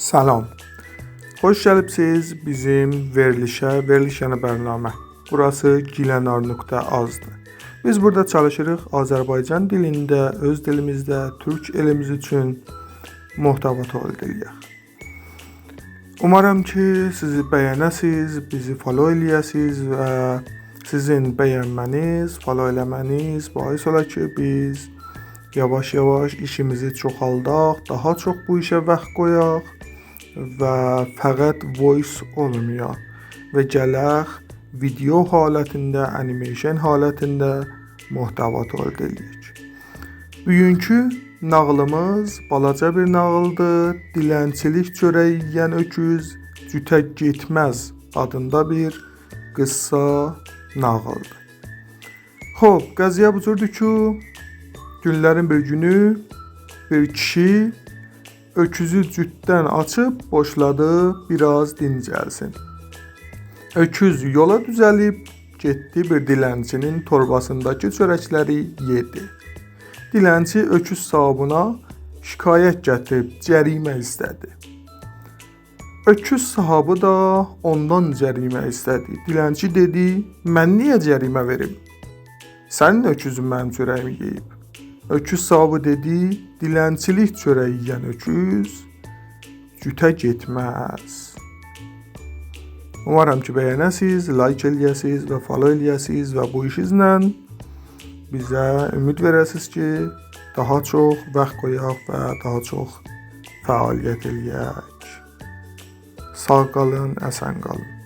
Salam. Xoş gəlibsiz bizim veriliş yəni bərnamə. Burası gilenar.azdır. Biz burada çalışırıq Azərbaycan dilində, öz dilimizdə, türk elimiz üçün muhtəva tolid eləyək. Umarım ki, sizi bəyənəsiz, bizi follow eləyəsiz və sizin bəyənməniz, follow eləməniz bahis olar ki, biz yavaş-yavaş işimizi çoxaldaq, daha çox bu işə vaxt qoyaq və fəqət voice olmuyor və gələk video halətində, animation halətində muhtəva tolid eləyək. Bugünkü nağılımız balaca bir nağıldır. Dilənçilik çörəyi yeyən öküz cütə getməz adında bir qıssa nağıldır. Xoş, qəziyə bu cürdür ki, günlərin bir günü bir kişi öküzü cütdən açıb boşladı, biraz dincəlsin. Öküz yola düzəlib getdi, bir dilənçinin torbasındakı çörəkləri yedi. Dilənçi öküz sahibına şikayət gətirib cərimə istədi. Öküz sahibi da ondan cərimə istədi. Dilənçi dedi, mən niyə cərimə verim? Sənin öküzün mənim çörəyimi yeyib. Öküz sahibi dedi, dilənçilik çörəyi yeyən öküz cütə getməz. Umarım ki, bəyənəsiz, like eləyəsiz və follow eləyəsiz və bu işinizlə bizə ümid verəsiz ki, daha çox vaxt qoyaq və daha çox fəaliyyət eləyək. Sağ qalın, əsən qalın.